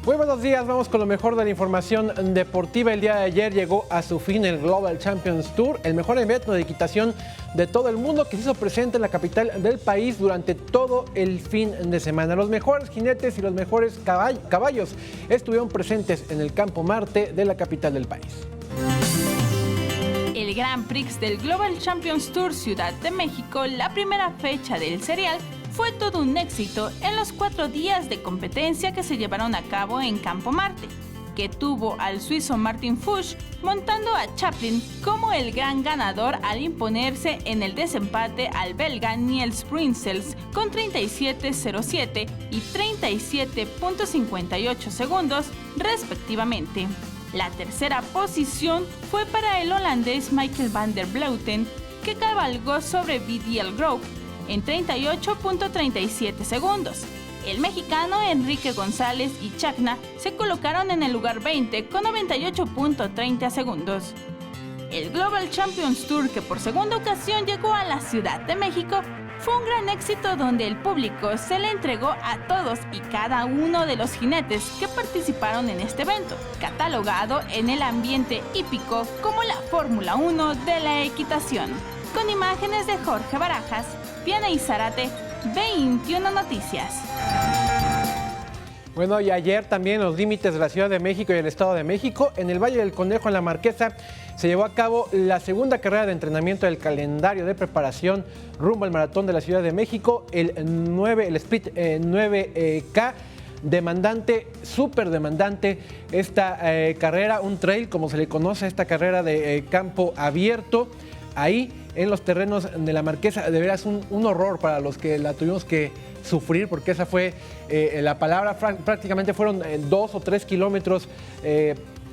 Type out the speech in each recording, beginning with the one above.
Muy buenos días, vamos con lo mejor de la información deportiva. El día de ayer llegó a su fin el Global Champions Tour, el mejor evento de equitación de todo el mundo que se hizo presente en la capital del país durante todo el fin de semana. Los mejores jinetes y los mejores caballos estuvieron presentes en el Campo Marte de la capital del país. El Grand Prix del Global Champions Tour Ciudad de México, la primera fecha del serial, fue todo un éxito en los 4 días de competencia que se llevaron a cabo en Campo Marte, que tuvo al suizo Martin Fuchs montando a Chaplin como el gran ganador al imponerse en el desempate al belga Niels Bruynzels con 37.07 y 37.58 segundos respectivamente. La tercera posición fue para el holandés Michael van der Vleuten, que cabalgó sobre VDL Group en 38.37 segundos. El mexicano Enrique González y Chacna se colocaron en el lugar 20 con 98.30 segundos. El Global Champions Tour, que por segunda ocasión llegó a la Ciudad de México, fue un gran éxito donde el público se le entregó a todos y cada uno de los jinetes que participaron en este evento, catalogado en el ambiente hípico como la Fórmula 1 de la equitación. Con imágenes de Jorge Barajas, Vianey Zárate, 21 Noticias. Bueno, y ayer también los límites de la Ciudad de México y el Estado de México, en el Valle del Conejo, en La Marquesa, se llevó a cabo la segunda carrera de entrenamiento del calendario de preparación rumbo al Maratón de la Ciudad de México, el Split 9K, demandante, súper demandante esta carrera, un trail como se le conoce, esta carrera de campo abierto, ahí en los terrenos de La Marquesa. De veras un horror para los que la tuvimos que sufrir, porque esa fue la palabra. Prácticamente fueron 2 o 3 kilómetros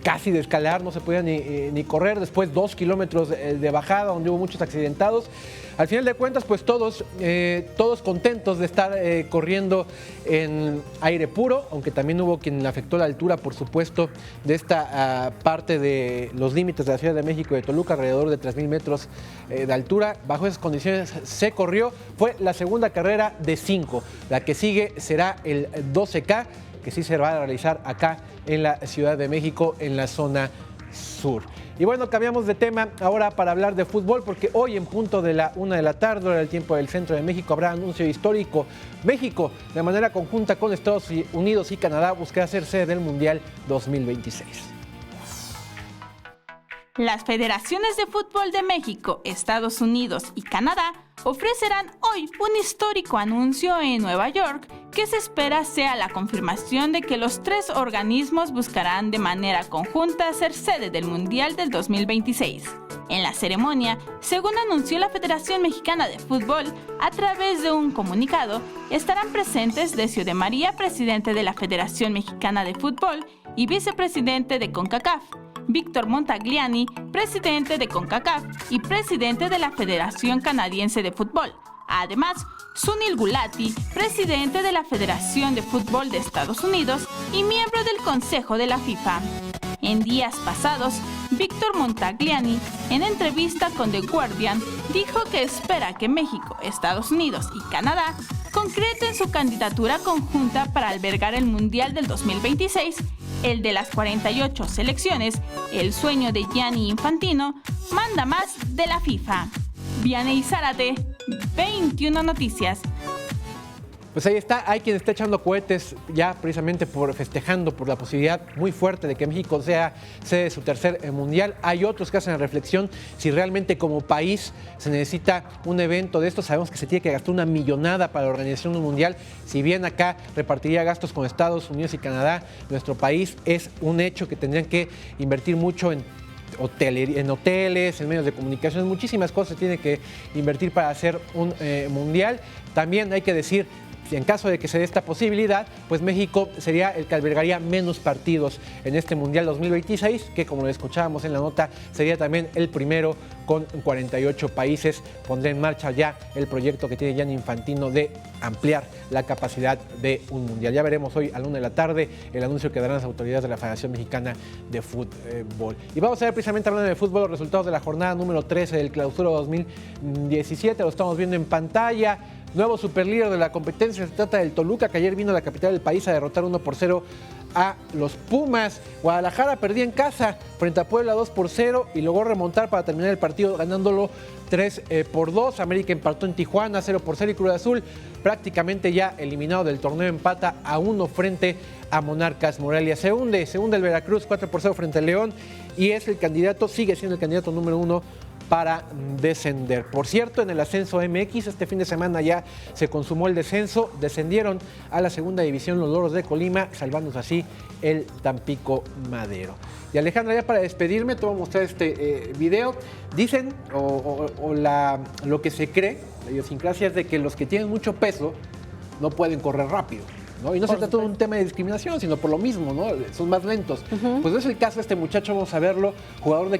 casi de escalar, no se podía ni correr. Después 2 kilómetros de bajada, donde hubo muchos accidentados. Al final de cuentas, pues todos contentos de estar corriendo en aire puro, aunque también hubo quien le afectó la altura, por supuesto, de esta parte de los límites de la Ciudad de México y de Toluca, alrededor de 3,000 metros de altura. Bajo esas condiciones se corrió. Fue la segunda carrera de 5. La que sigue será el 12K, que sí se va a realizar acá en la Ciudad de México, en la zona sur. Y bueno, cambiamos de tema ahora para hablar de fútbol, porque hoy en punto de la 1 de la tarde, hora del tiempo del centro de México, habrá anuncio histórico. México, de manera conjunta con Estados Unidos y Canadá, busca hacer sede del Mundial 2026. Las federaciones de fútbol de México, Estados Unidos y Canadá ofrecerán hoy un histórico anuncio en Nueva York que se espera sea la confirmación de que los 3 organismos buscarán de manera conjunta ser sede del Mundial del 2026. En la ceremonia, según anunció la Federación Mexicana de Fútbol, a través de un comunicado, estarán presentes Decio de María, presidente de la Federación Mexicana de Fútbol y vicepresidente de CONCACAF, Víctor Montagliani, presidente de CONCACAF y presidente de la Federación Canadiense de Fútbol. Además, Sunil Gulati, presidente de la Federación de Fútbol de Estados Unidos y miembro del Consejo de la FIFA. En días pasados, Víctor Montagliani, en entrevista con The Guardian, dijo que espera que México, Estados Unidos y Canadá concreten su candidatura conjunta para albergar el Mundial del 2026, el de las 48 selecciones, el sueño de Gianni Infantino, manda más de la FIFA. Vianey Zárate, 21 Noticias. Pues ahí está, hay quien está echando cohetes ya precisamente festejando por la posibilidad muy fuerte de que México sea sede de su tercer mundial. Hay otros que hacen la reflexión si realmente como país se necesita un evento de estos. Sabemos que se tiene que gastar una millonada para la organización de un mundial. Si bien acá repartiría gastos con Estados Unidos y Canadá, nuestro país es un hecho que tendrían que invertir mucho en hoteles, en medios de comunicación, muchísimas cosas se tiene que invertir para hacer un mundial. También hay que decir, en caso de que se dé esta posibilidad, pues México sería el que albergaría menos partidos en este Mundial 2026, que como lo escuchábamos en la nota, sería también el primero con 48 países. Pondrá en marcha ya el proyecto que tiene Gianni Infantino de ampliar la capacidad de un Mundial. Ya veremos hoy a la 1 de la tarde el anuncio que darán las autoridades de la Federación Mexicana de Fútbol. Y vamos a ver precisamente hablando de fútbol los resultados de la jornada número 13 del Clausura 2017. Lo estamos viendo en pantalla. nuevo superlíder de la competencia. Se trata del Toluca, que ayer vino a la capital del país a derrotar 1-0 a los Pumas. Guadalajara perdía en casa frente a Puebla 2-0 y logró remontar para terminar el partido ganándolo 3-2. América empató en Tijuana 0-0 y Cruz Azul, prácticamente ya eliminado del torneo, empata a 1 frente a Monarcas Morelia. Se hunde el Veracruz 4-0 frente al León y es el candidato, sigue siendo el candidato número 1 para descender. Por cierto, en el ascenso MX, este fin de semana ya se consumó el descenso. Descendieron a la segunda división los Loros de Colima, salvándose así el Tampico Madero. Y Alejandra, ya para despedirme, te voy a mostrar este video. Dicen, lo que se cree, la idiosincrasia es de que los que tienen mucho peso no pueden correr rápido, ¿no? Y no se trata de un tema de discriminación, sino por lo mismo, ¿no? Son más lentos. Pues no es el caso de este muchacho, vamos a verlo, jugador de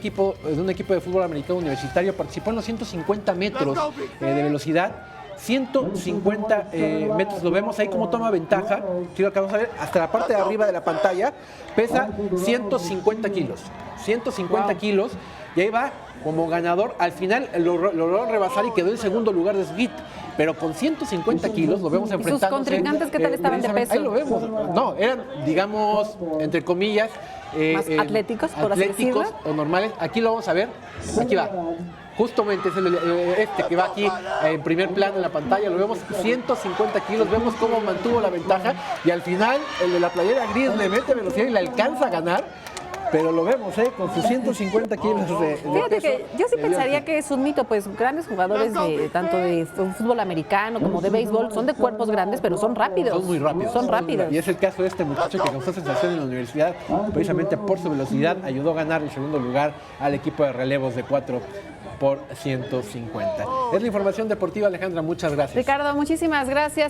un equipo de fútbol americano universitario, participó en los 150 metros de velocidad. 150 metros, lo vemos ahí como toma ventaja, si lo acabamos de ver, hasta la parte de arriba de la pantalla, pesa 150 kilos, 150 kilos, y ahí va como ganador. Al final lo logró rebasar y quedó en segundo lugar de Smith, pero con 150 kilos lo vemos enfrentándose. ¿Y sus contrincantes qué tal estaban de peso? Ahí lo vemos, no, eran, digamos, entre comillas, más atléticos, por así decirlo, o normales. Aquí lo vamos a ver, aquí va. Justamente es este que va aquí en primer plano en la pantalla, lo vemos 150 kilos, vemos cómo mantuvo la ventaja y al final el de la playera gris le mete velocidad y le alcanza a ganar, pero lo vemos con sus 150 kilos de Fíjate peso. Que yo sí pensaría que es un mito, pues grandes jugadores tanto de fútbol americano como de béisbol son de cuerpos grandes, pero son rápidos. Son muy rápidos. Son rápidos. Y es el caso de este muchacho que causó sensación en la universidad, precisamente por su velocidad, ayudó a ganar el segundo lugar al equipo de relevos de 4 por 150. Es la información deportiva, Alejandra, muchas gracias. Ricardo, muchísimas gracias.